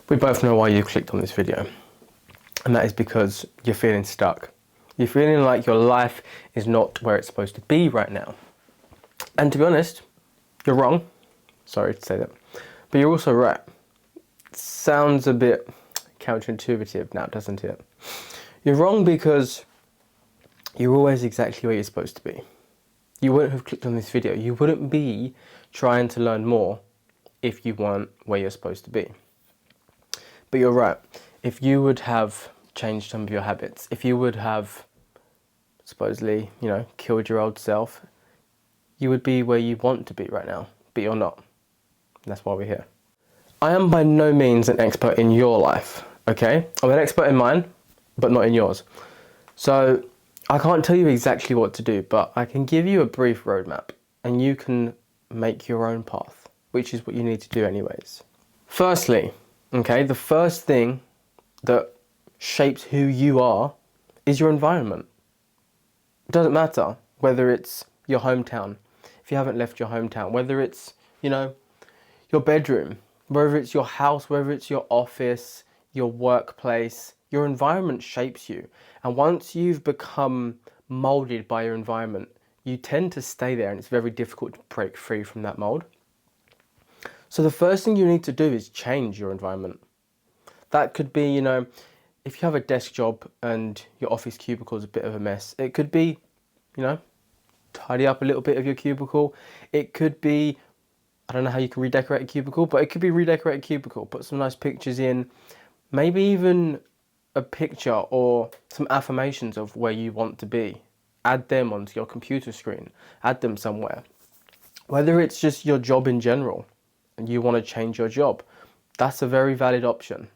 We both know why you clicked on this video, and that is because you're feeling stuck. You're feeling like your life is not where it's supposed to be right now. And to be honest, you're wrong. Sorry to say that. But you're also right. Sounds a bit counterintuitive now, doesn't it? You're wrong because you're always exactly where you're supposed to be. You wouldn't have clicked on this video. You wouldn't be trying to learn more if you weren't where you're supposed to be. But you're right. If you would have changed some of your habits, if you would have supposedly, killed your old self, you would be where you want to be right now. But you're not. And that's why we're here. I am by no means an expert in your life, okay? I'm an expert in mine, but not in yours. So I can't tell you exactly what to do, but I can give you a brief roadmap and you can make your own path, which is what you need to do anyways. Firstly, okay, the first thing that shapes who you are is your environment. It doesn't matter whether it's your hometown, if you haven't left your hometown, whether it's, your bedroom, whether it's your house, whether it's your office, your workplace, your environment shapes you. And once you've become molded by your environment, you tend to stay there and it's very difficult to break free from that mold. So the first thing you need to do is change your environment. That could be, if you have a desk job and your office cubicle is a bit of a mess, it could be, tidy up a little bit of your cubicle. It could be, I don't know how you can redecorate a cubicle, but it could be redecorate a cubicle, put some nice pictures in, maybe even a picture or some affirmations of where you want to be. Add them onto your computer screen, add them somewhere. Whether it's just your job in general and you want to change your job, that's a very valid option.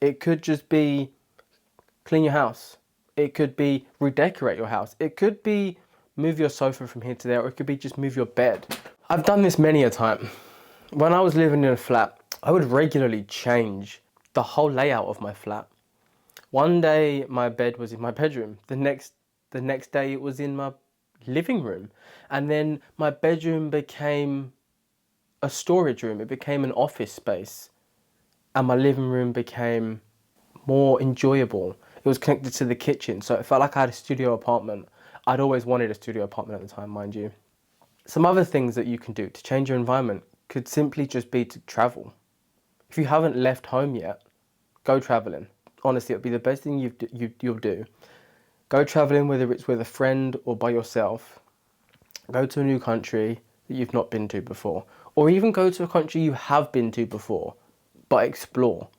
It could just be clean your house. It could be redecorate your house. It could be move your sofa from here to there, or it could be just move your bed. I've done this many a time. When I was living in a flat, I would regularly change the whole layout of my flat. One day my bed was in my bedroom. The next day it was in my living room. And then my bedroom became a storage room. It became an office space. And my living room became more enjoyable. It was connected to the kitchen, so it felt like I had a studio apartment. I'd always wanted a studio apartment at the time, mind you. Some other things that you can do to change your environment could simply just be to travel. If you haven't left home yet, go traveling. Honestly, it'll be the best thing you'll do. Go traveling, whether it's with a friend or by yourself. Go to a new country that you've not been to before. Or even go to a country you have been to before, but explore.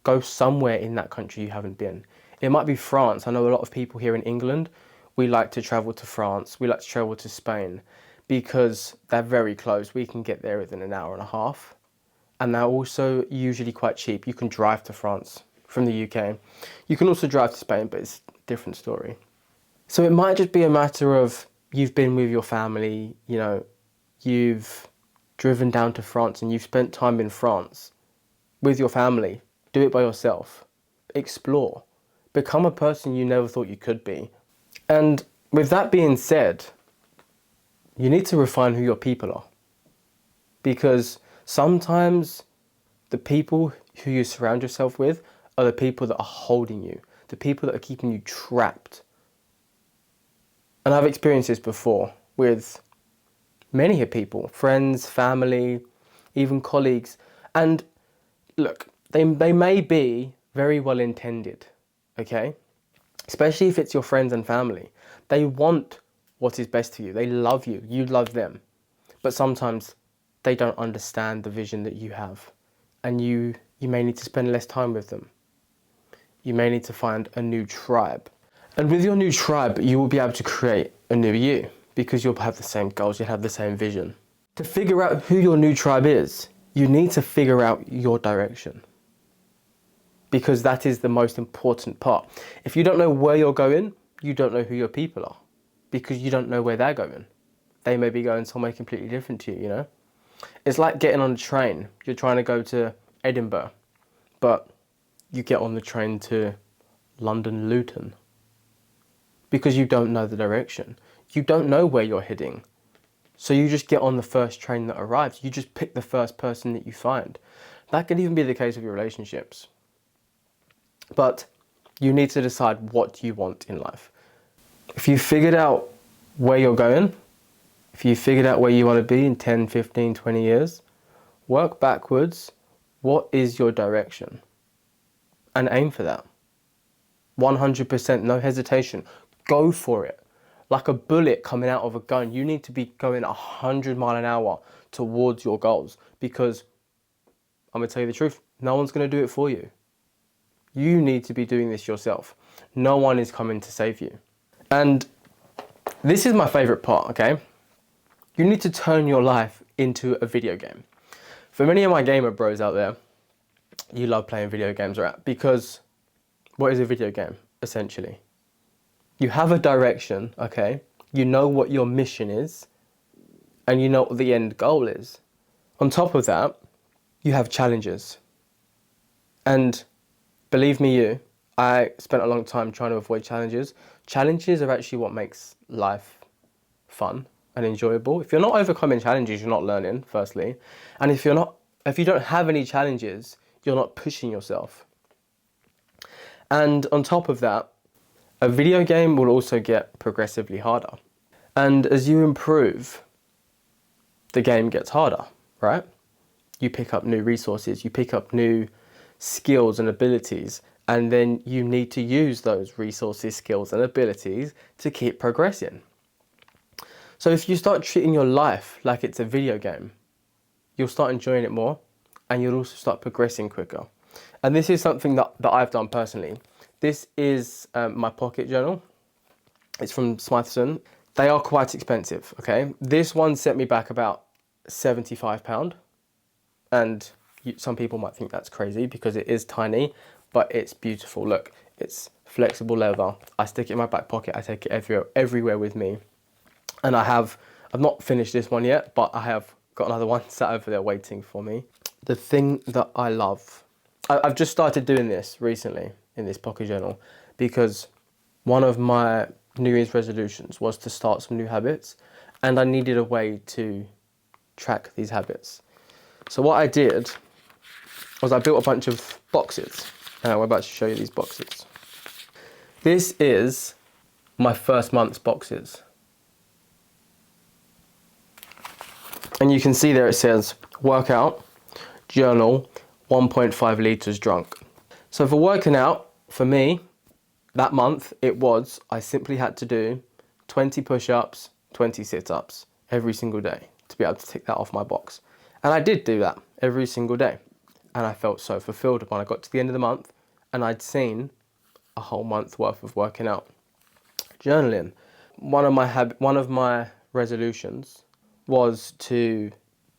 Go somewhere in that country you haven't been. It might be France. I know a lot of people here in England, we like to travel to France. We like to travel to Spain because they're very close. We can get there within an hour and a half. And they're also usually quite cheap. You can drive to France from the UK. You can also drive to Spain, but it's a different story. So it might just be a matter of you've been with your family, you've driven down to France and you've spent time in France with your family. Do it by yourself. Explore. Become a person you never thought you could be. And with that being said, you need to refine who your people are. Because sometimes the people who you surround yourself with are the people that are holding you, the people that are keeping you trapped. And I've experienced this before with many people, friends, family, even colleagues. And look, they may be very well intended, okay? Especially if it's your friends and family. They want what is best for you. They love you. You love them. But sometimes they don't understand the vision that you have. And you may need to spend less time with them. You may need to find a new tribe. And with your new tribe, you will be able to create a new you because you'll have the same goals, you'll have the same vision. To figure out who your new tribe is, you need to figure out your direction. Because that is the most important part. If you don't know where you're going, you don't know who your people are. Because you don't know where they're going. They may be going somewhere completely different to you, It's like getting on a train. You're trying to go to Edinburgh, but you get on the train to London Luton. Because you don't know the direction. You don't know where you're heading. So you just get on the first train that arrives. You just pick the first person that you find. That could even be the case with your relationships. But you need to decide what you want in life. If you figured out where you're going, if you figured out where you want to be in 10, 15, 20 years, work backwards. What is your direction? And aim for that. 100%, no hesitation. Go for it. Like a bullet coming out of a gun, you need to be going 100 miles an hour towards your goals, because I'm going to tell you the truth, no one's going to do it for you. You need to be doing this yourself. No one is coming to save you. And this is my favorite part, okay? You need to turn your life into a video game. For many of my gamer bros out there, you love playing video games, right? Because what is a video game, essentially? You have a direction, okay? You know what your mission is, and you know what the end goal is. On top of that, you have challenges. And believe me, I spent a long time trying to avoid challenges. Challenges are actually what makes life fun and enjoyable. If you're not overcoming challenges, you're not learning, firstly. And if you don't have any challenges, you're not pushing yourself. And on top of that, a video game will also get progressively harder. And as you improve, the game gets harder, right? You pick up new resources, you pick up new skills and abilities, and then you need to use those resources, skills, and abilities to keep progressing. So if you start treating your life like it's a video game, you'll start enjoying it more, and you'll also start progressing quicker. And this is something that I've done personally. This is my pocket journal. It's from Smythson. They are quite expensive, okay? This one set me back about £75. And some people might think that's crazy because it is tiny, but it's beautiful. Look, it's flexible leather. I stick it in my back pocket. I take it everywhere with me. And I've not finished this one yet, but I have got another one sat over there waiting for me. The thing that I love, I've just started doing this recently in this pocket journal, because one of my New Year's resolutions was to start some new habits, and I needed a way to track these habits. So what I did was I built a bunch of boxes, and I'm about to show you these boxes. This is my first month's boxes. And you can see there it says workout, journal, 1.5 litres drunk. So for working out, for me, that month, I simply had to do 20 push-ups, 20 sit-ups every single day to be able to tick that off my box. And I did do that every single day. And I felt so fulfilled when I got to the end of the month and I'd seen a whole month worth of working out. Journaling. One of my resolutions was to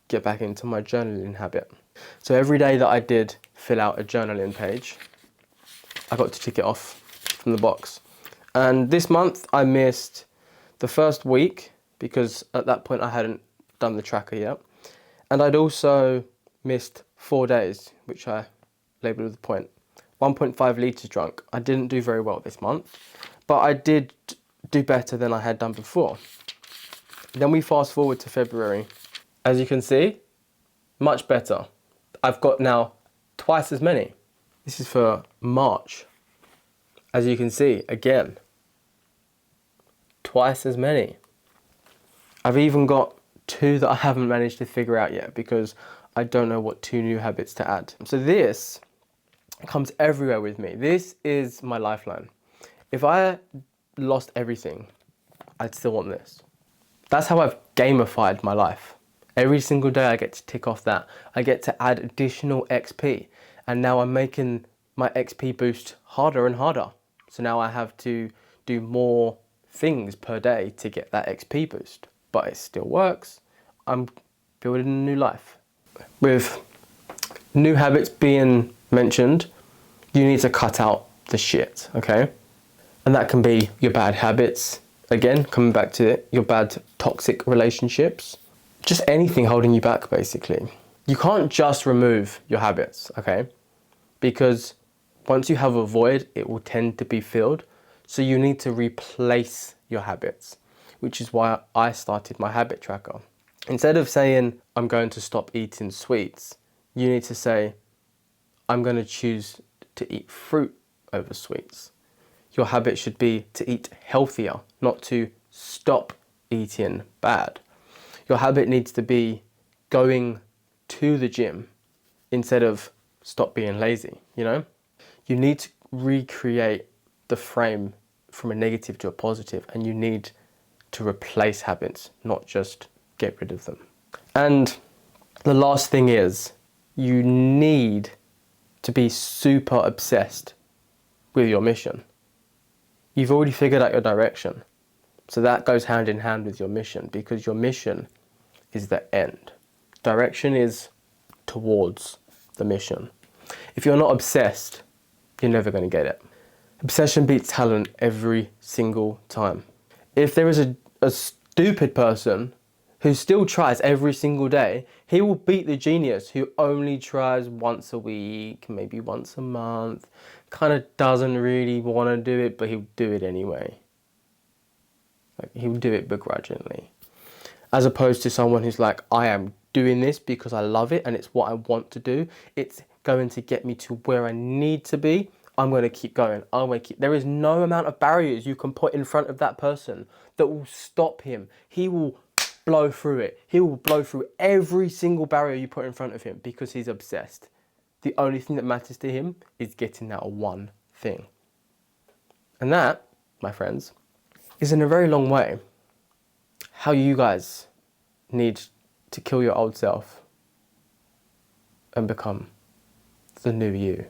get back into my journaling habit. So every day that I did fill out a journaling page, I got to tick it off from the box. And this month I missed the first week because at that point I hadn't done the tracker yet. And I'd also missed 4 days, which I labelled with a point. 1.5 litres drunk. I didn't do very well this month, but I did do better than I had done before. Then we fast forward to February. As you can see, much better. I've got now twice as many. This is for March. As you can see, again, twice as many. I've even got 2 that I haven't managed to figure out yet because I don't know what 2 new habits to add. So this comes everywhere with me. This is my lifeline. If I lost everything, I'd still want this. That's how I've gamified my life. Every single day I get to tick off that. I get to add additional XP. And now I'm making my XP boost harder and harder. So now I have to do more things per day to get that XP boost. But it still works. I'm building a new life. With new habits being mentioned, you need to cut out the shit, okay? And that can be your bad habits. Again, coming back to it, your bad toxic relationships. Just anything holding you back, basically. You can't just remove your habits, okay? Because once you have a void, it will tend to be filled. So you need to replace your habits, which is why I started my habit tracker. Instead of saying, I'm going to stop eating sweets, you need to say, I'm going to choose to eat fruit over sweets. Your habit should be to eat healthier, not to stop eating bad. Your habit needs to be going to the gym instead of stop being lazy, you know? You need to recreate the frame from a negative to a positive, and you need to replace habits, not just get rid of them. And the last thing is, you need to be super obsessed with your mission. You've already figured out your direction. So that goes hand in hand with your mission, because your mission is the end. Direction is towards the mission. If you're not obsessed, you're never going to get it. Obsession beats talent every single time. If there is a stupid person who still tries every single day, he will beat the genius who only tries once a week, maybe once a month, kind of doesn't really want to do it, but he'll do it anyway. Like, he'll do it begrudgingly. As opposed to someone who's like, I am doing this because I love it and it's what I want to do. It's going to get me to where I need to be. I'm going to keep going. There is no amount of barriers you can put in front of that person that will stop him. He will blow through it. He will blow through every single barrier you put in front of him because he's obsessed. The only thing that matters to him is getting that one thing. And that, my friends, is in a very long way how you guys need to kill your old self and become the new you.